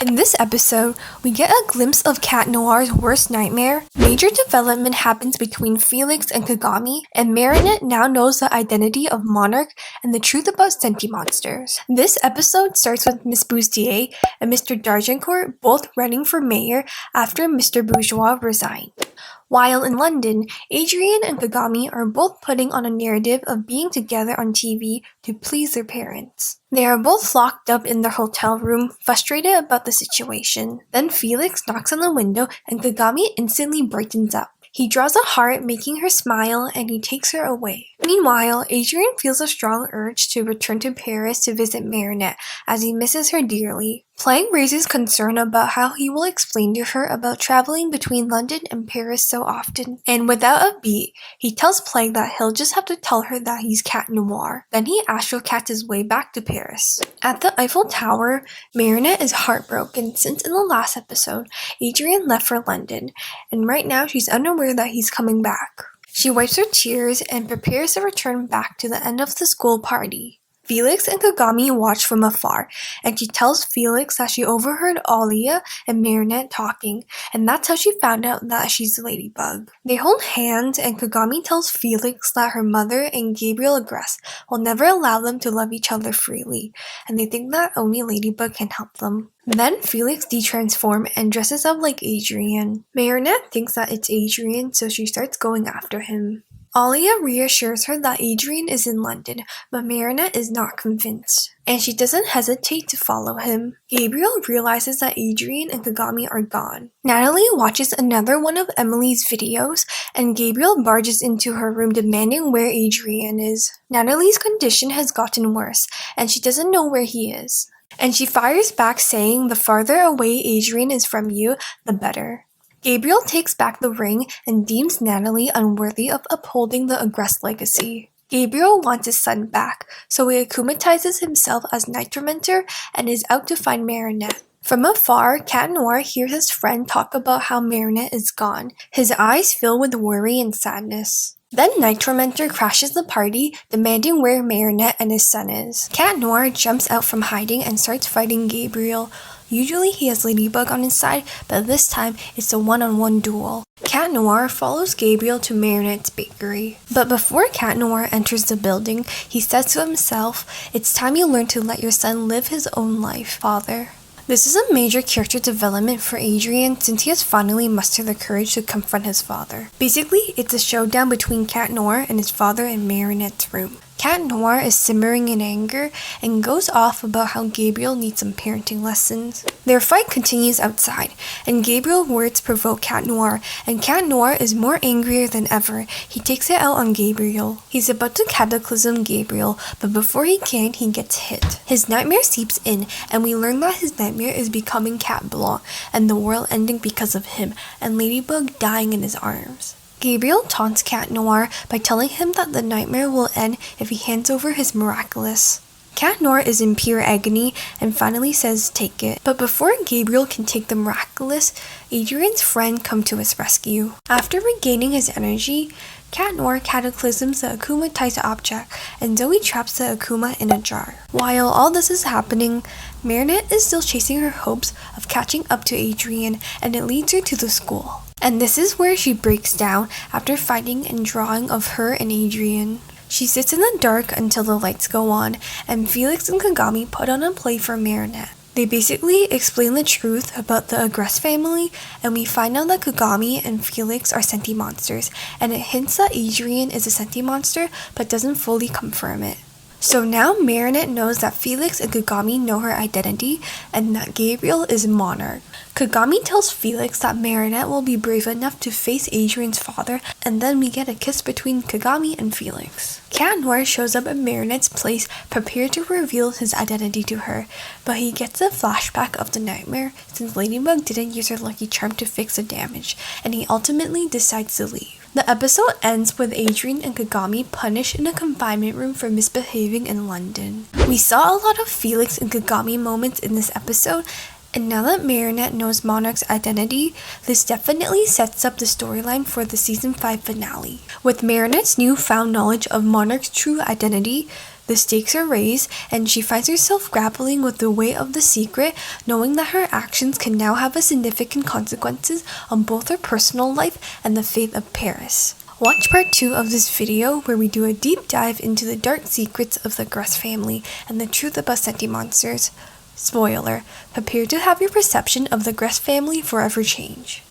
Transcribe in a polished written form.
In this episode, we get a glimpse of Cat Noir's worst nightmare. Major development happens between Felix and Kagami, and Marinette now knows the identity of Monarch and the truth about sentimonsters. This episode starts with Miss Bustier and Mr. Dargencourt both running for mayor after Mr. Bourgeois resigned. While in London, Adrien and Kagami are both putting on a narrative of being together on TV to please their parents. They are both locked up in their hotel room, frustrated about the situation. Then Felix knocks on the window and Kagami instantly brightens up. He draws a heart, making her smile, and he takes her away. Meanwhile, Adrien feels a strong urge to return to Paris to visit Marinette, as he misses her dearly. Plagg raises concern about how he will explain to her about traveling between London and Paris so often. And without a beat, he tells Plagg that he'll just have to tell her that he's Cat Noir. Then he astrocats his way back to Paris. At the Eiffel Tower, Marinette is heartbroken since in the last episode, Adrien left for London, and right now she's unaware that he's coming back. She wipes her tears and prepares to return back to the end of the school party. Felix and Kagami watch from afar, and she tells Felix that she overheard Alia and Marinette talking, and that's how she found out that she's a ladybug. They hold hands, and Kagami tells Felix that her mother and Gabriel Agreste will never allow them to love each other freely, and they think that only Ladybug can help them. Then Felix detransforms and dresses up like Adrien. Marinette thinks that it's Adrien, so she starts going after him. Alia reassures her that Adrien is in London, but Marinette is not convinced, and she doesn't hesitate to follow him. Gabriel realizes that Adrien and Kagami are gone. Natalie watches another one of Emily's videos, and Gabriel barges into her room demanding where Adrien is. Natalie's condition has gotten worse, and she doesn't know where he is. And she fires back saying the farther away Adrien is from you, the better. Gabriel takes back the ring and deems Natalie unworthy of upholding the Agreste legacy. Gabriel wants his son back, so he akumatizes himself as Night Tormentor and is out to find Marinette. From afar, Cat Noir hears his friend talk about how Marinette is gone. His eyes fill with worry and sadness. Then Night Tormentor crashes the party, demanding where Marinette and his son is. Cat Noir jumps out from hiding and starts fighting Gabriel. Usually he has Ladybug on his side, but this time it's a one-on-one duel. Cat Noir follows Gabriel to Marinette's bakery. But before Cat Noir enters the building, he says to himself, "It's time you learn to let your son live his own life, father." This is a major character development for Adrien since he has finally mustered the courage to confront his father. Basically, it's a showdown between Cat Noir and his father in Marinette's room. Cat Noir is simmering in anger and goes off about how Gabriel needs some parenting lessons. Their fight continues outside, and Gabriel's words provoke Cat Noir, and Cat Noir is more angrier than ever. He takes it out on Gabriel. He's about to cataclysm Gabriel, but before he can, he gets hit. His nightmare seeps in, and we learn that his nightmare is becoming Cat Blanc, and the world ending because of him, and Ladybug dying in his arms. Gabriel taunts Cat Noir by telling him that the nightmare will end if he hands over his Miraculous. Cat Noir is in pure agony and finally says take it. But before Gabriel can take the Miraculous, Adrien's friend comes to his rescue. After regaining his energy, Cat Noir cataclysms the akumatized object, and Zoe traps the Akuma in a jar. While all this is happening, Marinette is still chasing her hopes of catching up to Adrien, and it leads her to the school. And this is where she breaks down after finding and drawing of her and Adrien. She sits in the dark until the lights go on, and Felix and Kagami put on a play for Marinette. They basically explain the truth about the Agreste family, and we find out that Kagami and Felix are sentimonsters, and it hints that Adrien is a sentimonster but doesn't fully confirm it. So now Marinette knows that Felix and Kagami know her identity and that Gabriel is Monarch. Kagami tells Felix that Marinette will be brave enough to face Adrien's father, and then we get a kiss between Kagami and Felix. Cat Noir shows up at Marinette's place prepared to reveal his identity to her, but he gets a flashback of the nightmare since Ladybug didn't use her lucky charm to fix the damage, and he ultimately decides to leave. The episode ends with Adrien and Kagami punished in a confinement room for misbehaving in London. We saw a lot of Felix and Kagami moments in this episode, and now that Marinette knows Monarch's identity, this definitely sets up the storyline for the season 5 finale. With Marinette's newfound knowledge of Monarch's true identity, The stakes are raised, and she finds herself grappling with the weight of the secret, knowing that her actions can now have a significant consequences on both her personal life and the fate of Paris. Watch part 2 of this video where we do a deep dive into the dark secrets of the Gress family and the truth about sentimonsters. Spoiler, prepare to have your perception of the Gress family forever change.